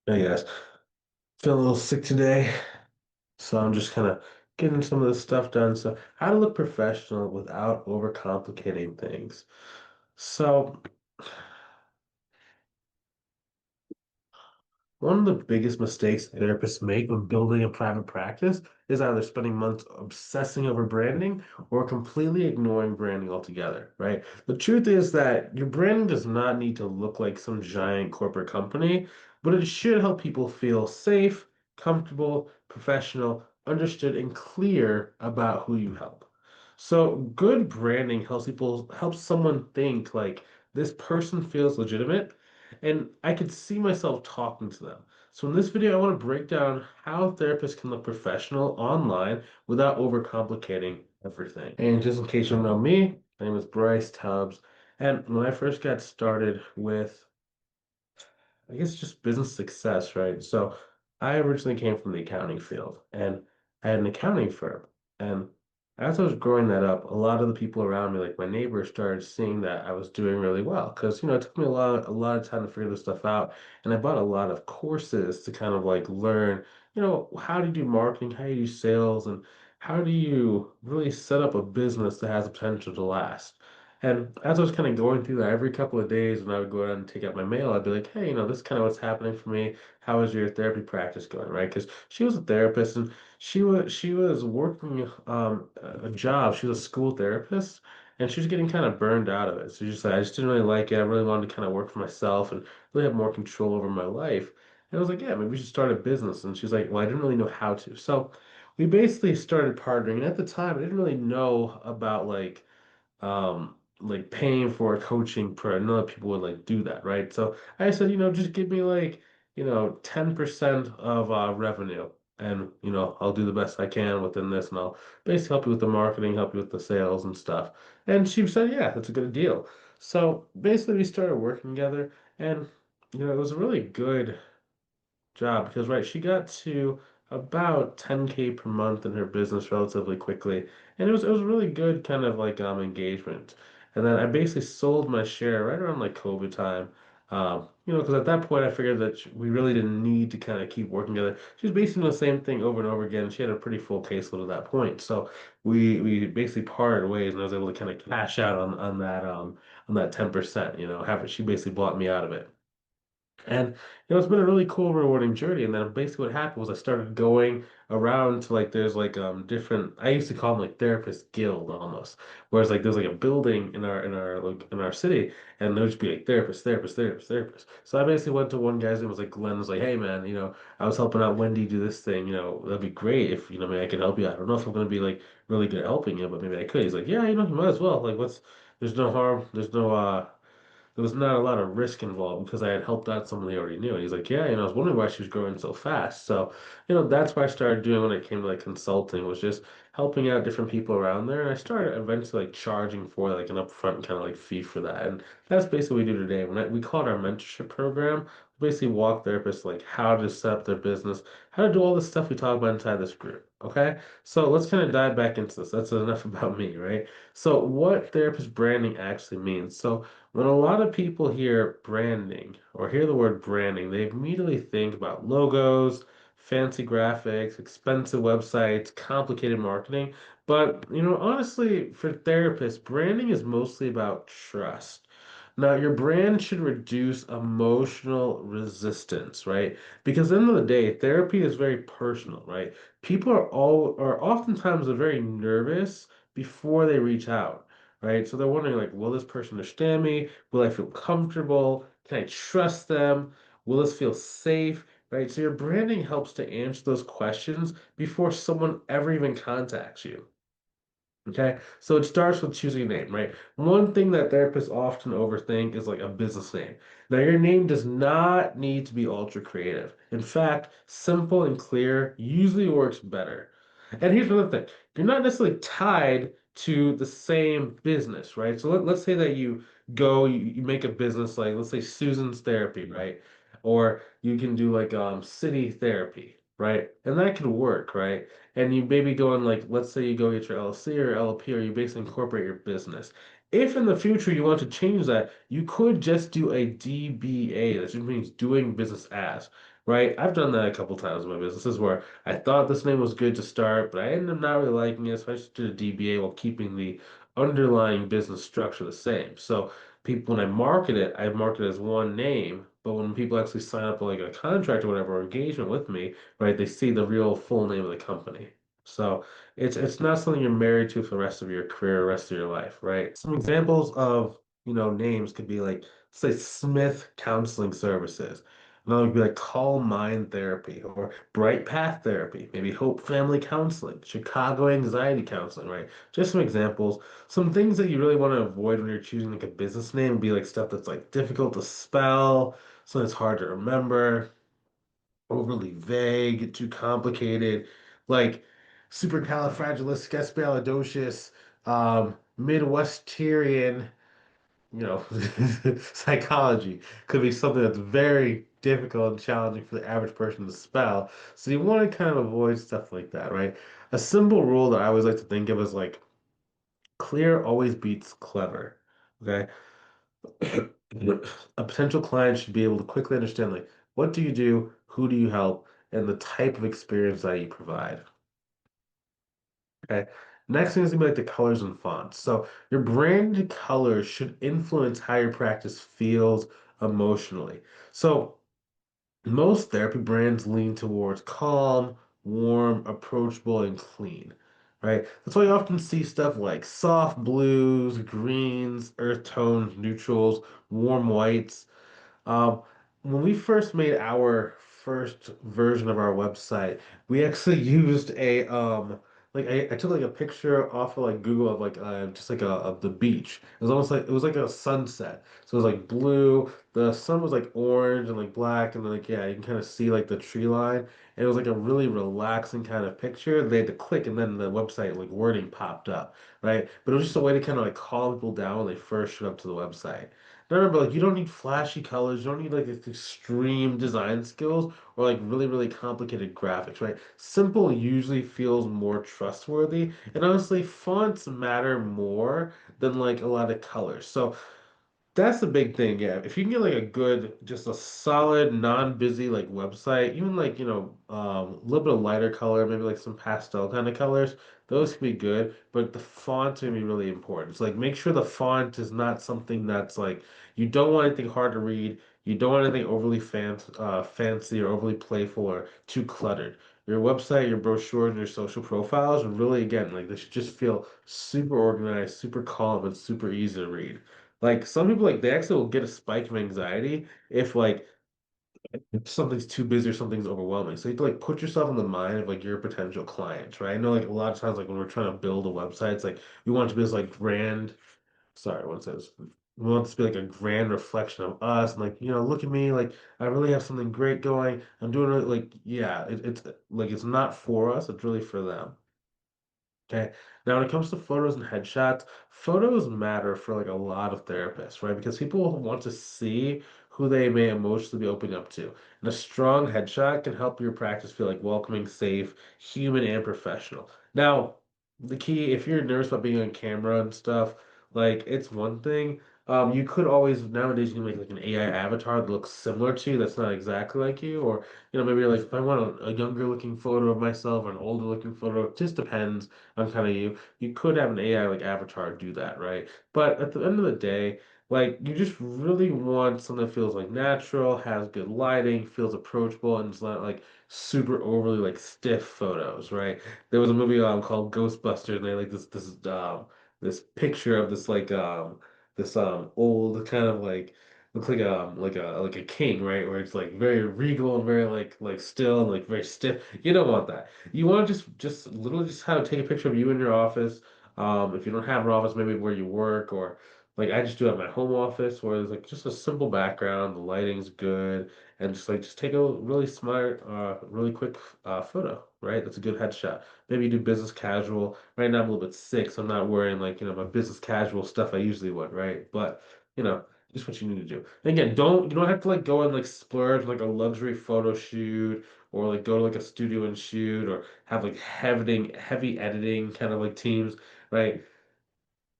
Hey guys, feeling a little sick today, so I'm just kind of getting some of this stuff done. So, how to look professional without overcomplicating things. So, one of the biggest mistakes therapists make when building a private practice is either spending months obsessing over branding or completely ignoring branding altogether, right? The truth is that your branding does not need to look like some giant corporate company, but it should help people feel safe, comfortable, professional, understood, and clear about who you help. So good branding helps someone think like this person feels legitimate and I could see myself talking to them. So in this video, I want to break down how therapists can look professional online without overcomplicating everything. And just in case you don't know me, my name is Bryce Tubbs. And when I first got started with I guess just business success, right? So I originally came from the accounting field and I had an accounting firm. And as I was growing that up, a lot of the people around me, like my neighbors, started seeing that I was doing really well. Because, it took me a lot of time to figure this stuff out. And I bought a lot of courses to kind of like learn, how do you do marketing, how do you do sales, and how do you really set up a business that has the potential to last. And as I was kind of going through that every couple of days when I would go out and take out my mail, I'd be like, hey, this is kind of what's happening for me. How is your therapy practice going, right? Because she was a therapist and she was working a job. She was a school therapist and she was getting kind of burned out of it. So she just said, I just didn't really like it. I really wanted to kind of work for myself and really have more control over my life. And I was like, yeah, maybe we should start a business. And she's like, well, I didn't really know how to. So we basically started partnering. And at the time, I didn't really know about like paying for a coaching per another people would like do that, right? So I said, just give me like, 10% of revenue and I'll do the best I can within this and I'll basically help you with the marketing, help you with the sales and stuff. And she said, yeah, that's a good deal. So basically we started working together and it was a really good job because right, she got to about 10K per month in her business relatively quickly, and it was a really good kind of like engagement. And then I basically sold my share right around like COVID time. Because at that point I figured that we really didn't need to kind of keep working together. She was basically doing the same thing over and over again. She had a pretty full caseload at that point, so we basically parted ways, and I was able to kind of cash out on that 10%. She basically bought me out of it. And it's been a really cool, rewarding journey. And then basically what happened was I started going around to like there's like different I used to call them like therapist guild almost. Whereas like there's like a building in our city and there'd just be like therapist, therapist, therapist, therapist. So I basically went to one guy's name was like Glenn was like, hey man, I was helping out Wendy do this thing, that'd be great if maybe I could help you out. I don't know if I'm gonna be like really good at helping you, but maybe I could. He's like, yeah, you might as well. Like what's there's no harm, there's no there was not a lot of risk involved because I had helped out someone they already knew. And he's like, yeah, I was wondering why she was growing so fast. So, that's what I started doing when it came to like consulting was just helping out different people around there. And I started eventually like charging for like an upfront kind of like fee for that. And that's basically what we do today. We call it our mentorship program. We basically walk therapists like how to set up their business, how to do all the stuff we talk about inside this group. Okay. So let's kind of dive back into this. That's enough about me, right? So what therapist branding actually means. So when a lot of people hear branding or hear the word branding, they immediately think about logos, fancy graphics, expensive websites, complicated marketing. But, honestly, for therapists, branding is mostly about trust. Now, your brand should reduce emotional resistance, right? Because at the end of the day, therapy is very personal, right? People are oftentimes very nervous before they reach out, right? So they're wondering like, will this person understand me? Will I feel comfortable? Can I trust them? Will this feel safe? Right? So your branding helps to answer those questions before someone ever even contacts you. Okay, so it starts with choosing a name, right? One thing that therapists often overthink is like a business name. Now, your name does not need to be ultra creative. In fact, simple and clear usually works better. And here's another thing. You're not necessarily tied to the same business, right? So let's say that you make a business like, let's say Susan's Therapy, right? Or you can do like City Therapy, right? And that could work, right? And you maybe go in like, let's say you go get your LLC or LP, or you basically incorporate your business. If in the future you want to change that, you could just do a DBA. That just means doing business as, right? I've done that a couple times in my businesses where I thought this name was good to start, but I ended up not really liking it, so I just did a DBA while keeping the underlying business structure the same. So people, when I market it as one name, but when people actually sign up for like a contract or whatever, or engagement with me, right, they see the real full name of the company. So it's not something you're married to for the rest of your career, or rest of your life, right? Some examples of, names could be like, say, Smith Counseling Services. Another would be like Calm Mind Therapy or Bright Path Therapy, maybe Hope Family Counseling, Chicago Anxiety Counseling, right? Just some examples. Some things that you really want to avoid when you're choosing like a business name would be like stuff that's like difficult to spell, something that's hard to remember, overly vague, too complicated, like supercalifragilisticexpialidocious, Midwesterian, psychology could be something that's very difficult and challenging for the average person to spell. So you want to kind of avoid stuff like that, right? A simple rule that I always like to think of is like clear always beats clever. Okay. A potential client should be able to quickly understand like what do you do, who do you help, and the type of experience that you provide. Okay. Next thing is gonna be like the colors and fonts. So your brand colors should influence how your practice feels emotionally. So most therapy brands lean towards calm, warm, approachable, and clean. Right? That's why you often see stuff like soft blues, greens, earth tones, neutrals, warm whites. Um, when we first made our first version of our website, we actually used a like I took like a picture off of like Google of like just like of the beach. It was almost like it was like a sunset. So it was like blue, the sun was like orange and like black, and then like yeah, you can kind of see like the tree line. And it was like a really relaxing kind of picture. They had to click and then the website like wording popped up, right? But it was just a way to kind of like calm people down when they first showed up to the website. And remember, like you don't need flashy colors, you don't need like extreme design skills or like really, really complicated graphics, right? Simple usually feels more trustworthy, and honestly, fonts matter more than like a lot of colors. So that's the big thing, yeah. If you can get like a good, just a solid, non-busy like website, even like, a little bit of lighter color, maybe like some pastel kind of colors, those can be good, but the font can be really important. So like make sure the font is not something that's like you don't want anything hard to read, you don't want anything overly fancy or overly playful or too cluttered. Your website, your brochure, and your social profiles really again like they should just feel super organized, super calm, and super easy to read. Like some people like they actually will get a spike of anxiety if like if something's too busy or something's overwhelming. So you have to like put yourself in the mind of like your potential clients, right? I know like a lot of times like when we're trying to build a website, it's like we want it to be this like grand, sorry, what it says. We want this to be like a grand reflection of us and like, look at me, like I really have something great going. I'm doing it like yeah, it's like it's not for us, it's really for them. Okay. Now, when it comes to photos and headshots, photos matter for like a lot of therapists, right? Because people want to see who they may emotionally be opening up to. And a strong headshot can help your practice feel like welcoming, safe, human, and professional. Now, the key, if you're nervous about being on camera and stuff, like it's one thing. You could always nowadays you can make like an AI avatar that looks similar to you, that's not exactly like you, or maybe you're like if I want a younger looking photo of myself or an older looking photo, it just depends on kind of you. You could have an AI like avatar do that, right? But at the end of the day, like you just really want something that feels like natural, has good lighting, feels approachable, and it's not like super overly like stiff photos, right? There was a movie called Ghostbusters, and they like this picture of this old kind of like looks like a king, right? Where it's like very regal and very like still and like very stiff. You don't want that. You want to just literally just have take a picture of you in your office. If you don't have an office, maybe where you work, or like I just do at my home office, where there's like just a simple background, the lighting's good, and just take a really smart, really quick photo, right? That's a good headshot. Maybe you do business casual. Right now I'm a little bit sick, so I'm not wearing like my business casual stuff I usually would, right? But just what you need to do. And again, you don't have to like go and like splurge on, like a luxury photo shoot or like go to like a studio and shoot or have like heavy editing kind of like teams, right?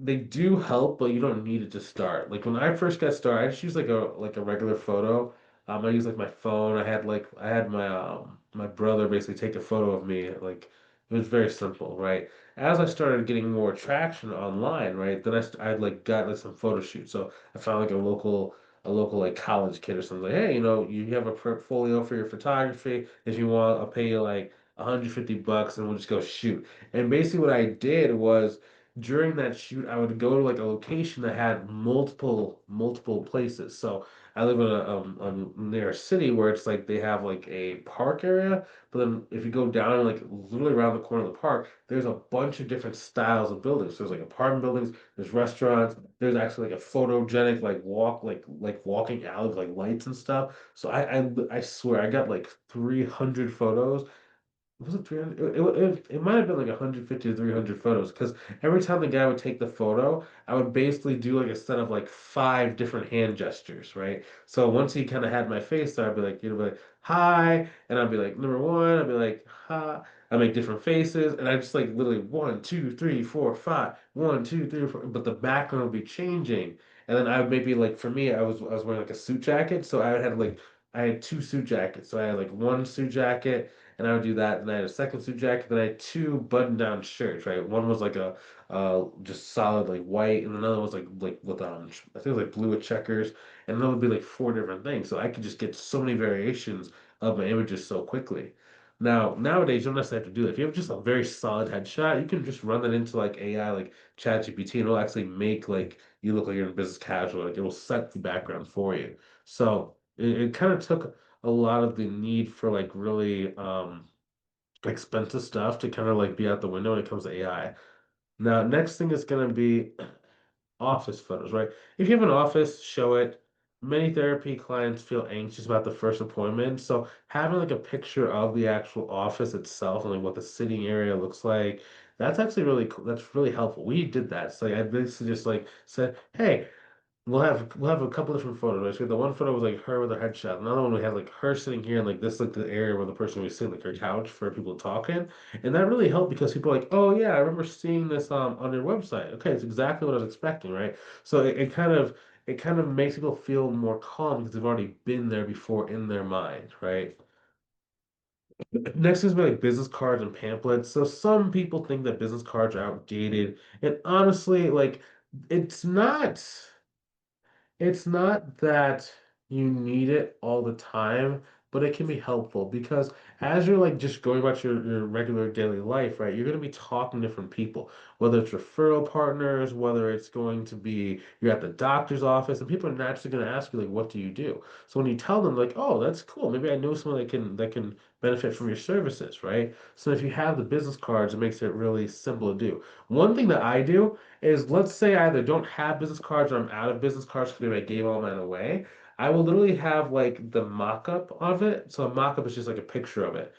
They do help, but you don't need it to start. Like when I first got started, I just used like a regular photo. I used like my phone. I had my brother basically take a photo of me. Like it was very simple, right? As I started getting more traction online, right, then I'd like got like some photo shoots. So I found like a local like college kid or something like, hey, you know, you have a portfolio for your photography. If you want, I'll pay you like $150 and we'll just go shoot. And basically what I did was during that shoot, I would go to like a location that had multiple places. So I live in near a city where it's like they have like a park area, but then if you go down like literally around the corner of the park, there's a bunch of different styles of buildings. So there's like apartment buildings, there's restaurants, there's actually like a photogenic like like walking alley with like lights and stuff. So I swear I got like 300 photos. Was it 300? It might have been like 150 to 300 photos because every time the guy would take the photo, I would basically do like a set of like five different hand gestures, right? So once he kind of had my face there, I'd be like, hi, and I'd be like, number one, I'd be like, ha. I make different faces, and I just like literally one, two, three, four, five, one, two, three, four, but the background would be changing. And then I would maybe like for me, I was wearing like a suit jacket, so I would have like I had two suit jackets. So I had like one suit jacket and I would do that. And I had a second suit jacket. Then I had two button-down shirts, right? One was like a just solid like white, and another was like with I think it was like blue with checkers, and then it would be like four different things. So I could just get so many variations of my images so quickly. Now nowadays you don't necessarily have to do that. If you have just a very solid headshot, you can just run that into like AI, like ChatGPT, and it'll actually make like you look like you're in business casual. Like it will set the background for you. So it kind of took a lot of the need for like really expensive stuff to kind of like be out the window when it comes to AI. Now, next thing is going to be office photos, right? If you have an office, show it. Many therapy clients feel anxious about the first appointment, so having like a picture of the actual office itself and like what the sitting area looks like, that's actually really cool. That's really helpful. We did that. So I basically just like said, hey, we'll have a couple different photos. Right? So the one photo was like her with her headshot. Another one we had like her sitting here and like this like the area where the person was sitting, like her couch for people talking. And that really helped because people are like, oh yeah, I remember seeing this on your website. Okay, it's exactly what I was expecting, right? So it kind of makes people feel more calm because they've already been there before in their mind, right? Next is like business cards and pamphlets. So some people think that business cards are outdated, and honestly, like it's not. It's not that you need it all the time, but it can be helpful because as you're like just going about your regular daily life, right, you're going to be talking to different people, whether it's referral partners, whether it's going to be you're at the doctor's office, and people are naturally going to ask you, like, what do you do? So when you tell them, like, oh, that's cool, maybe I know someone that can benefit from your services, right? So if you have the business cards, it makes it really simple to do. One thing that I do is let's say I either don't have business cards or I'm out of business cards because maybe I gave all mine away. I will literally have like the mock-up of it. So a mock-up is just like a picture of it.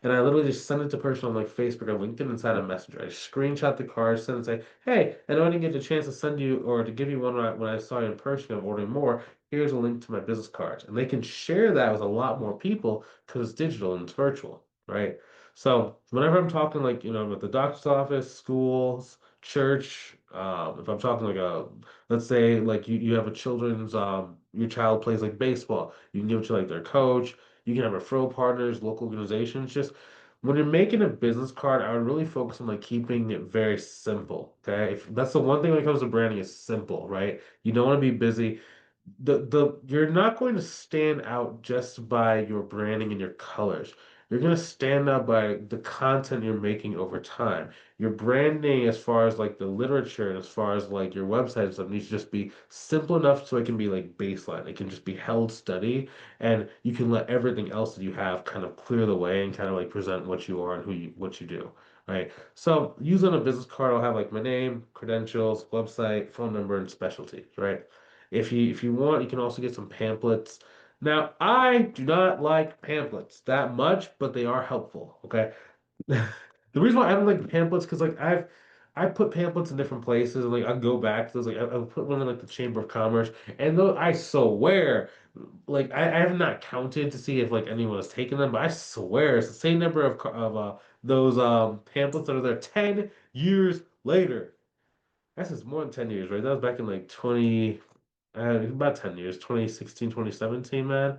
And I literally just send it to person on like Facebook or LinkedIn inside a messenger. I screenshot the card, send and say, hey, I know I didn't get the chance to send you or to give you one when I saw you in person of ordering more. Here's a link to my business cards. And they can share that with a lot more people because it's digital and it's virtual, right? So whenever I'm talking like, you know, with the doctor's office, schools, church, if I'm talking like let's say like you have a children's, your child plays like baseball, you can give it to like their coach, you can have referral partners, local organizations. Just when you're making a business card, I would really focus on like keeping it very simple. Okay. If that's the one thing when it comes to branding is simple, right? You don't want to be busy the you're not going to stand out just by your branding and your colors. You're going to stand out by the content you're making over time. Your branding, as far as like the literature and as far as like your website and stuff, needs to just be simple enough so it can be like baseline. It can just be held steady, and you can let everything else that you have kind of clear the way and kind of like present what you are and what you do. Right. So, use on a business card, I'll have like my name, credentials, website, phone number, and specialty. Right. If you want, you can also get some pamphlets. Now, I do not like pamphlets that much, but they are helpful. Okay. The reason why I don't like pamphlets because like I put pamphlets in different places and like I go back to those like I put one in like the Chamber of Commerce and though I swear like I have not counted to see if like anyone has taken them, but I swear it's the same number of those pamphlets that are there 10 years later. That's just more than 10 years, right? That was back in like 20 about 10 years, 2016, 2017, man.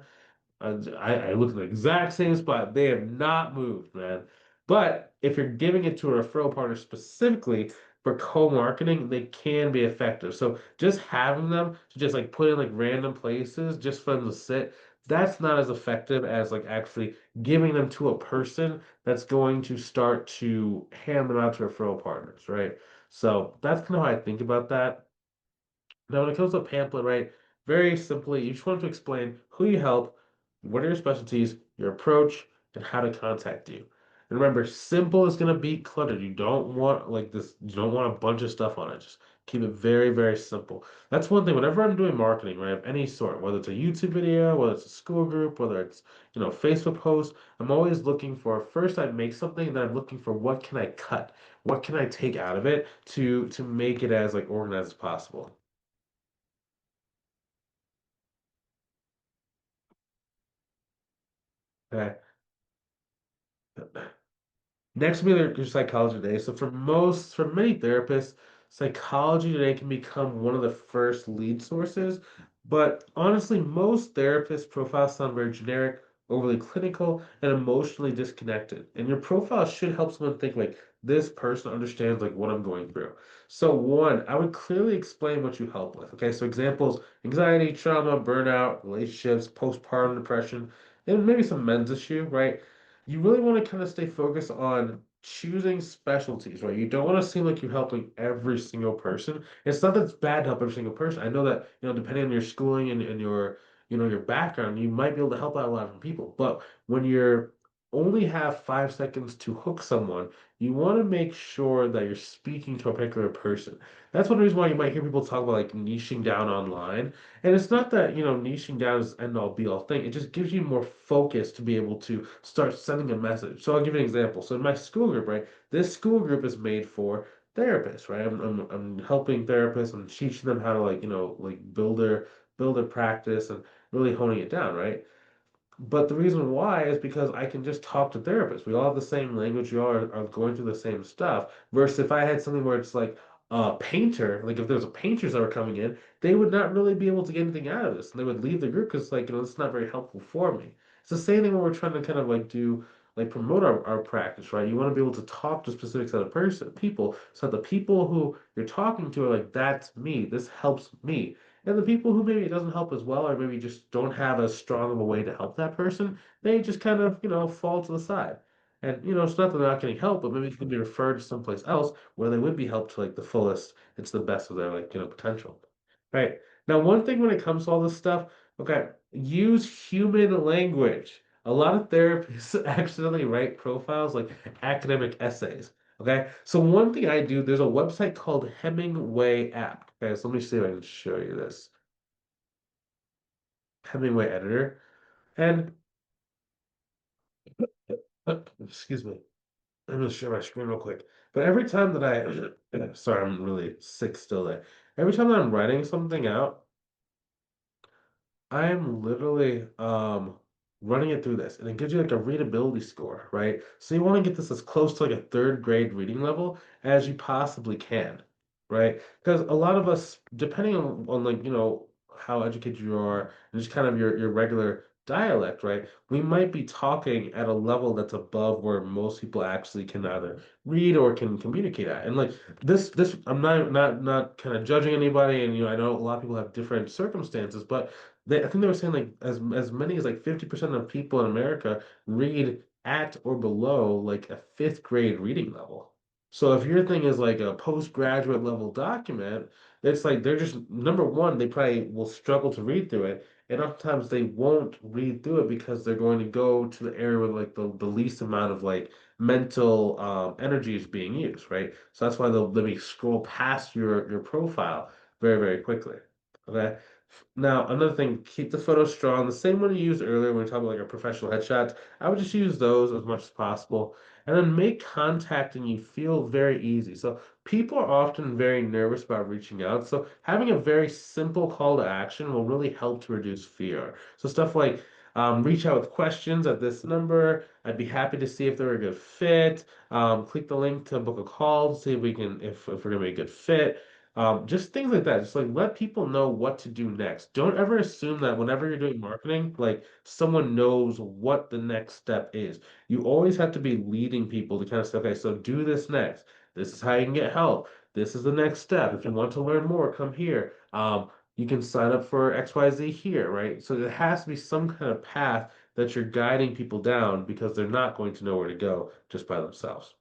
I looked at the exact same spot. They have not moved, man. But if you're giving it to a referral partner specifically for co-marketing, they can be effective. So just having them to just like put in like random places just for them to sit, that's not as effective as like actually giving them to a person that's going to start to hand them out to referral partners, right? So that's kind of how I think about that. Now, when it comes to a pamphlet, right, very simply, you just want to explain who you help, what are your specialties, your approach, and how to contact you. And remember, simple is going to beat cluttered. You don't want like this, you don't want a bunch of stuff on it. Just keep it very, very simple. That's one thing. Whenever I'm doing marketing, right, of any sort, whether it's a YouTube video, whether it's a school group, whether it's, Facebook post, I'm always looking for first I make something, then I'm looking for what can I cut? What can I take out of it to make it as like organized as possible. Okay. Next will be your psychology today. So for many therapists, psychology today can become one of the first lead sources. But honestly, most therapist profiles sound very generic, overly clinical, and emotionally disconnected. And your profile should help someone think like this person understands like what I'm going through. So one, I would clearly explain what you help with. Okay, so examples: anxiety, trauma, burnout, relationships, postpartum depression, and maybe some men's issue, right? You really want to kind of stay focused on choosing specialties, right? You don't want to seem like you're helping every single person. It's not that it's bad to help every single person. I know that, depending on your schooling and your background, you might be able to help out a lot of people. But when you're only have 5 seconds to hook someone, you want to make sure that you're speaking to a particular person. That's one reason why you might hear people talk about like niching down online. And it's not that, niching down is end all be all thing. It just gives you more focus to be able to start sending a message. So I'll give you an example. So in my school group, right, this school group is made for therapists, right? I'm helping therapists. I'm teaching them how to like, like build their practice and really honing it down, right? But the reason why is because I can just talk to therapists. We all have the same language. We all are going through the same stuff. Versus if I had something where it's like a painter, like if there's a painters that were coming in, they would not really be able to get anything out of this. And they would leave the group because like, it's not very helpful for me. It's the same thing when we're trying to kind of like do like promote our practice, right? You want to be able to talk to a specific set of people so that the people who you're talking to are like, that's me. This helps me. And the people who maybe it doesn't help as well, or maybe just don't have as strong of a way to help that person, they just kind of, fall to the side. And, it's not that they're not getting help, but maybe they can be referred to someplace else where they would be helped to like the fullest, it's the best of their like, potential. Right. Now, one thing when it comes to all this stuff, okay, use human language. A lot of therapists accidentally write profiles like academic essays. Okay, so one thing I do, there's a website called Hemingway app. Okay, so let me see if I can show you this. Hemingway editor. And excuse me, I'm gonna share my screen real quick. But every time that sorry, I'm really sick still there. Every time that I'm writing something out, I am literally running it through this, and it gives you like a readability score, right? So you want to get this as close to like a third grade reading level as you possibly can, right? Because a lot of us, depending on like, how educated you are and just kind of your regular dialect, right? We might be talking at a level that's above where most people actually can either read or can communicate at. And like this I'm not kind of judging anybody, and I know a lot of people have different circumstances, but I think they were saying like as many as like 50% of people in America read at or below like a fifth grade reading level. So if your thing is like a postgraduate level document, it's like they're just number one, they probably will struggle to read through it. And oftentimes they won't read through it because they're going to go to the area where like the least amount of like mental energy is being used, right? So that's why they'll let me scroll past your profile very, very quickly. Okay. Now, another thing, keep the photo strong. The same one you used earlier when we talked about like our professional headshots. I would just use those as much as possible. And then make contact and you feel very easy. So people are often very nervous about reaching out. So having a very simple call to action will really help to reduce fear. So stuff like reach out with questions at this number. I'd be happy to see if they're a good fit. Click the link to book a call to see if we can if we're gonna be a good fit. Just things like that. Just like let people know what to do next. Don't ever assume that whenever you're doing marketing, like someone knows what the next step is. You always have to be leading people to kind of say, okay, so do this next. This is how you can get help. This is the next step. If you want to learn more, come here. You can sign up for XYZ here, right? So there has to be some kind of path that you're guiding people down because they're not going to know where to go just by themselves.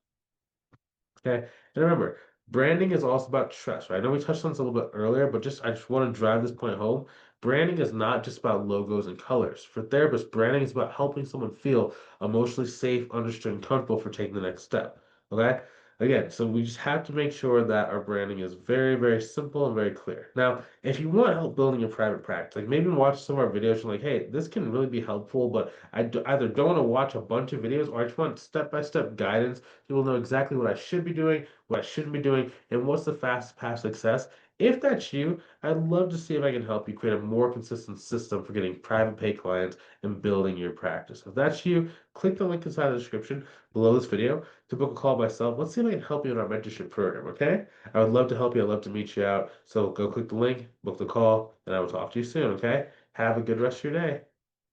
Okay. And remember, branding is also about trust, right? I know we touched on this a little bit earlier, but just I just want to drive this point home. Branding is not just about logos and colors. For therapists, branding is about helping someone feel emotionally safe, understood, and comfortable for taking the next step. Okay? Again, so we just have to make sure that our branding is very, very simple and very clear. Now, if you want help building your private practice, like maybe watch some of our videos, you're like, hey, this can really be helpful, but either don't want to watch a bunch of videos or I just want step-by-step guidance. You will know exactly what I should be doing, what I shouldn't be doing, and what's the fastest path to success. If that's you, I'd love to see if I can help you create a more consistent system for getting private pay clients and building your practice. If that's you, click the link inside the description below this video to book a call myself. Let's see if I can help you in our mentorship program, okay? I would love to help you. I'd love to meet you out. So go click the link, book the call, and I will talk to you soon, okay? Have a good rest of your day.